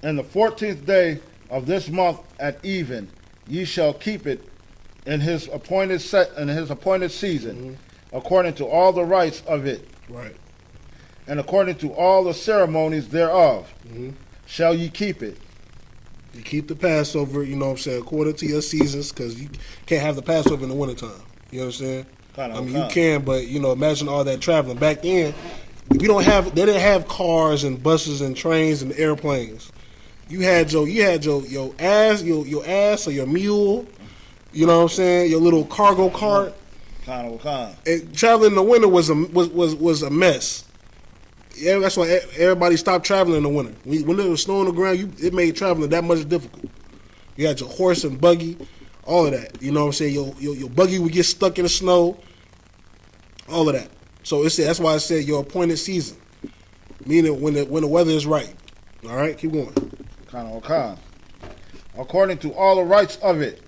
In the 14th day of this month at even, ye shall keep it in his appointed season, according to all the rites of it, Right. and according to all the ceremonies thereof, shall ye keep it. You keep the Passover, you know what I'm saying, according to your seasons, because you can't have the Passover in the wintertime. You understand? I mean, you can, but imagine all that traveling back then. They didn't have cars and buses and trains and airplanes. You had your ass or your mule. You know what I'm saying? Your little cargo cart. And traveling in the winter was a mess. Yeah, that's why everybody stopped traveling in the winter. When there was snow on the ground, it made traveling that much difficult. You had your horse and buggy, all of that. You know what I'm saying? Your buggy would get stuck in the snow, all of that. So that's why I said your appointed season, meaning when the weather is right. All right, keep going. According to all the rites of it,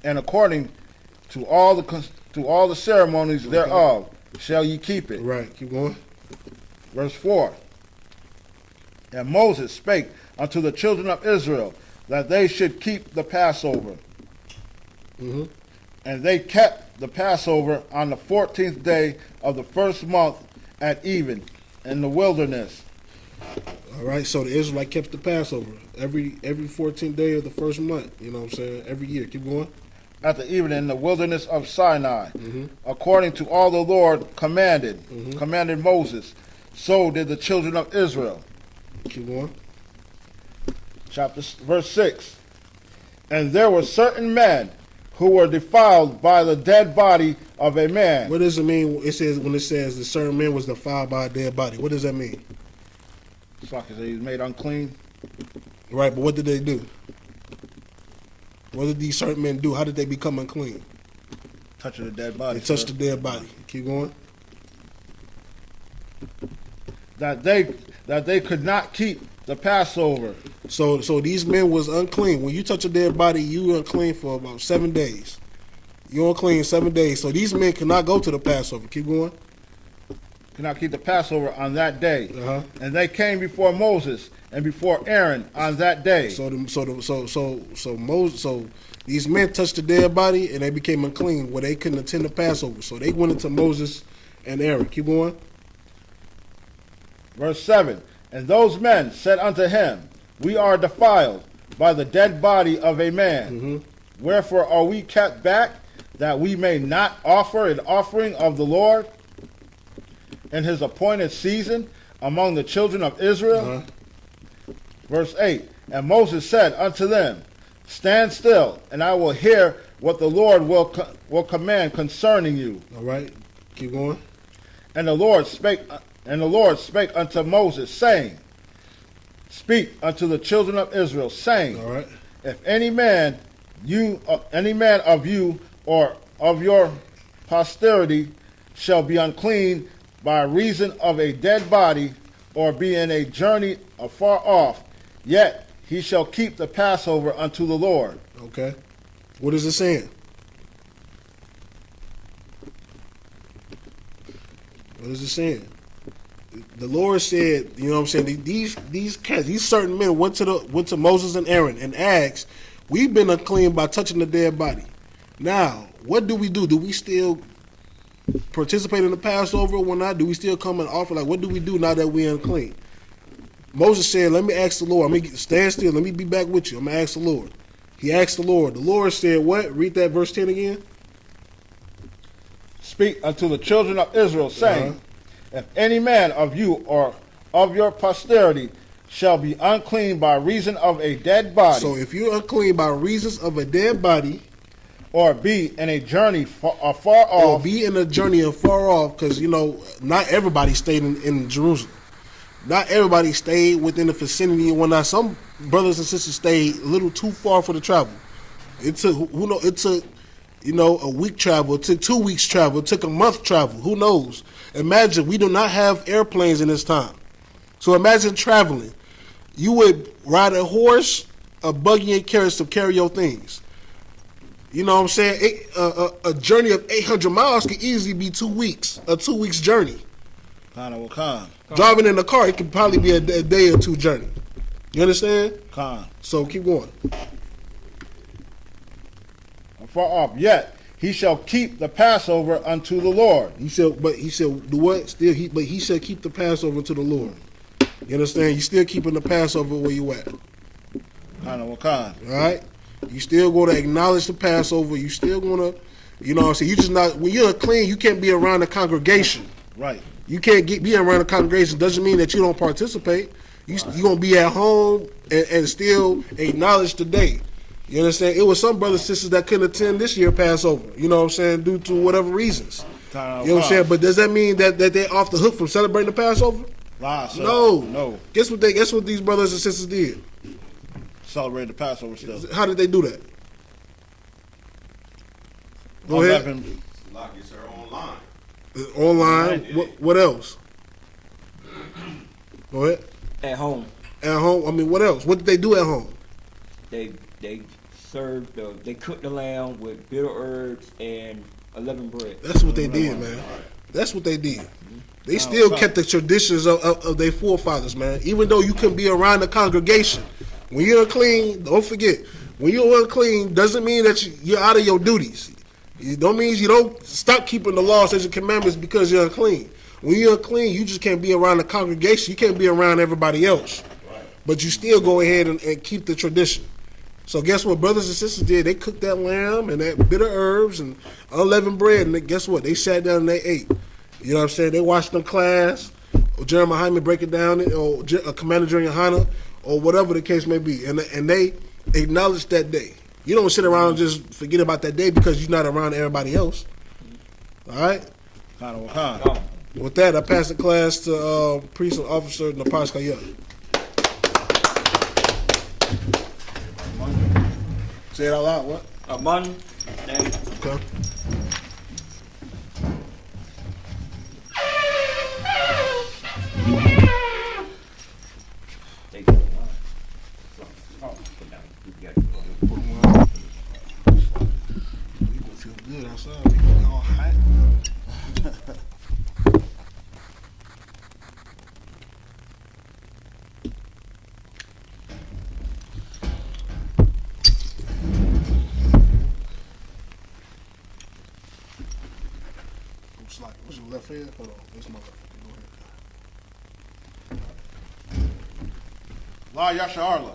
and according to all the ceremonies thereof, shall ye keep it. Right, keep going. Verse 4. And Moses spake unto the children of Israel that they should keep the Passover. Mm-hmm. And they kept the Passover on the 14th day of the first month at even in the wilderness. All right, so the Israelite kept the Passover every 14th day of the first month. You know what I'm saying? Every year. Keep going. At the even in the wilderness of Sinai, according to all the Lord commanded Moses, so did the children of Israel. Keep going. Verse 6. And there were certain men who were defiled by the dead body of a man. What does it mean? When it says the certain man was defiled by a dead body. What does that mean? It's like he's made unclean. Right, but what did they do? What did these certain men do? How did they become unclean? Touching the dead body. They touched the dead body. Keep going. That they could not keep the Passover. So these men was unclean. When you touch a dead body, you unclean for about 7 days. You're unclean 7 days. So these men could not go to the Passover. Keep going. Could not keep the Passover on that day. And they came before Moses and before Aaron on that day. So these men touched the dead body and they became unclean where they couldn't attend the Passover. So they went into Moses and Aaron. Keep going. Verse 7. And those men said unto him, We are defiled by the dead body of a man. Wherefore are we kept back, that we may not offer an offering of the Lord in his appointed season among the children of Israel? Verse 8. And Moses said unto them, Stand still, and I will hear what the Lord will command concerning you. All right, keep going. And the Lord spake unto Moses, saying, Speak unto the children of Israel, saying, all right, If any man of you or of your posterity shall be unclean by reason of a dead body, or be in a journey afar off, yet he shall keep the Passover unto the Lord. Okay. What is it saying? What is it saying? The Lord said, you know what I'm saying, these certain men went to Moses and Aaron and asked, we've been unclean by touching the dead body. Now, what do we do? Do we still participate in the Passover or not? Do we still come and offer? Like, what do we do now that we're unclean? Moses said, let me ask the Lord. Stand still. Let me be back with you. I'm going to ask the Lord. He asked the Lord. The Lord said what? Read that verse 10 again. Speak unto the children of Israel, saying, If any man of you or of your posterity shall be unclean by reason of a dead body. So if you're unclean by reasons of a dead body, or be in a journey afar off. Or be in a journey afar off, because, not everybody stayed in Jerusalem. Not everybody stayed within the vicinity and whatnot. Some brothers and sisters stayed a little too far for the travel. It took a week travel. It took 2 weeks travel. It took a month travel. Who knows? Imagine, we do not have airplanes in this time. So imagine traveling. You would ride a horse, a buggy, and carry your things. You know what I'm saying? A journey of 800 miles could easily be 2 weeks. A 2 weeks journey. Driving in the car, it could probably be a day or two journey. You understand? So keep going. Far off, yet he shall keep the Passover unto the Lord. He said do what? Still, he shall keep the Passover to the Lord. You understand? You still keeping the Passover where you at. All right? You still going to acknowledge the Passover. You still going to, You know what I'm saying? You just not when you're clean, you can't be around the congregation. Right. You can't be around the congregation. Doesn't mean that you don't participate. You gonna be at home and still acknowledge the day. You understand? It was some brothers and sisters that couldn't attend this year Passover. You know what I'm saying? Due to whatever reasons. You know what I'm saying? But does that mean that they're off the hook from celebrating the Passover? No. Guess what these brothers and sisters did? Celebrate the Passover still. How did they do that? Go ahead. Like you said, online. Online. What else? Go ahead. At home. At home. I mean, what else? What did they do at home? They served they cooked the lamb with bitter herbs and unleavened bread. That's what they did, man. That's what they did. They still kept the traditions of their forefathers, man. Even though you can be around the congregation, when you're unclean, don't forget. When you're unclean, doesn't mean that you're out of your duties. It don't mean you don't stop keeping the laws and commandments because you're unclean. When you're unclean, you just can't be around the congregation. You can't be around everybody else. But you still go ahead and keep the tradition. So guess what brothers and sisters did? They cooked that lamb and that bitter herbs and unleavened bread, and guess what? They sat down and they ate. You know what I'm saying? They watched them class, or Jeremiah Hyman break it down, or Commander General Yahanna, or whatever the case may be. And they acknowledged that day. You don't sit around and just forget about that day because you're not around everybody else. All right? With that, I pass the class to Priest and Officer Napaskaya. Say it out loud, what? Aman. Okay. Feel good outside. We all hot. What's your left hand? Hold on. This is my left hand. Go ahead. La Yasha Arla.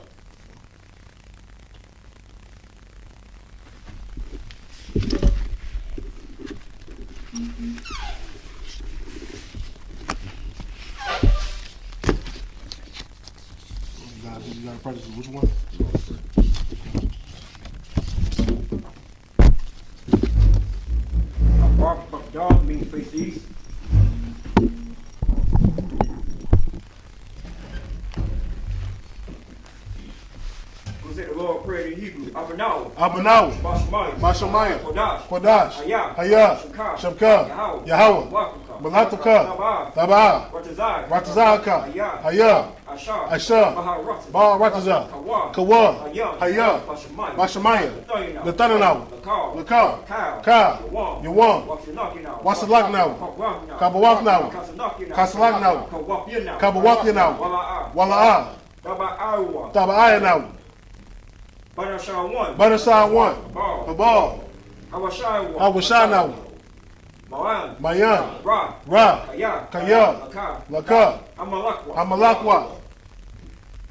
You gotta practice which one? Dog means face east. What's it? The Lord prayed in Hebrew. Abanaw. Bashamayah. Kodash. Kodash. Hayah. Shabka. Yahweh. Malatuka. Tabah. Ratazaka. Hayah. Asha. Baal Ratazah. Kawa. Hayah. Bashamayah. Nathanaw. Lakar. Ka. Yawan. Wasalak now. Kabawak now. Kasalak now. Kabawak now. Wala'ah. Taba'aya now. Banashah 1. Babal. Awashah now. Mayan. Ra. Kaya. Laka. Amalakwa.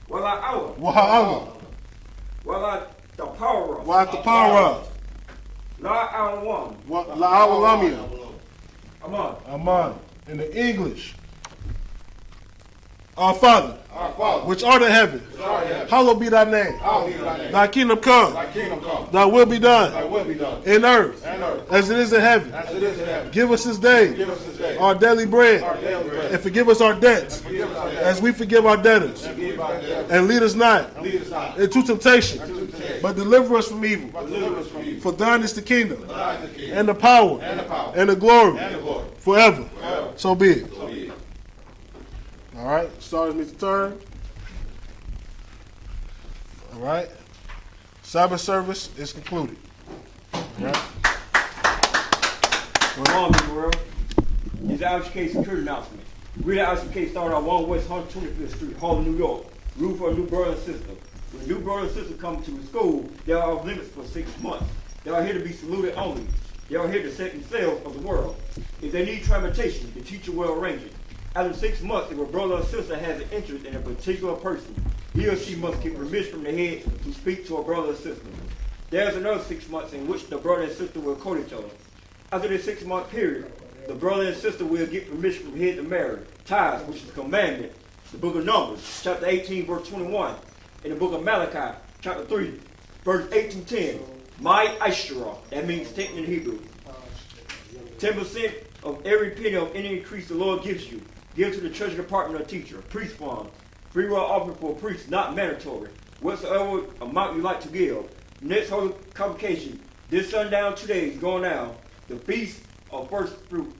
Waha'awa. Watapara. La'awalamia. Aman. In the English. Our Father, which art in heaven, hallowed be thy name. Thy kingdom come. Thy will be done. In earth, as it is in heaven. Give us this day our daily bread, and forgive us our debts, as we forgive our debtors. And lead us not into temptation, but deliver us from evil. For thine is the kingdom, and the power, and the glory, forever. So be it. All right, stars meet the turn. All right, Sabbath service is concluded. All right. What's wrong, Mr. World? This is the I.S.U.P.K security announcement. We the I.S.U.P.K started our 1 West 125th Street, Harlem, New York. Room for a new brother and sister. When new brother and sister come to the school, they are off limits for 6 months. They are here to be saluted only. They are here to set themselves of the world. If they need transportation, the teacher will arrange it. After 6 months, if a brother or sister has an interest in a particular person, he or she must get permission from the head to speak to a brother or sister. There's another 6 months in which the brother and sister will court each other. After this 6 month period, the brother and sister will get permission from head to marry. Tithes, which is a commandment. The book of Numbers, chapter 18, verse 21. In the book of Malachi, chapter 3, verse 8 to 10. My Ishra, that means taken in Hebrew. 10% of every penny of any increase the Lord gives you. Give to the treasury department or teacher, priest fund. Free will offering for a priest, not mandatory. Whatsoever amount you like to give. Next holy convocation, this sundown 2 days going down, the feast of first fruit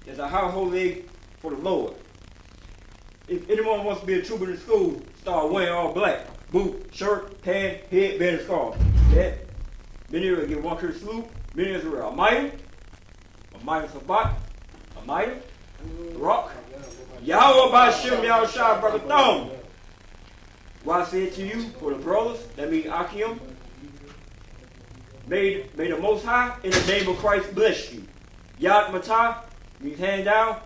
is a high holy day for the Lord. If anyone wants to be a trooper in school, start wearing all black. Boot, shirt, pant, headband, and scarf. That, many will get one curse salute. Many will wear a mitre sabbat, a mitre, rock. Yahweh by Shem, Yahweh Shai, brother Thumb. What I said to you, for the brothers, that means Akim, may the Most High, in the name of Christ, bless you. Yad Matah means hand down.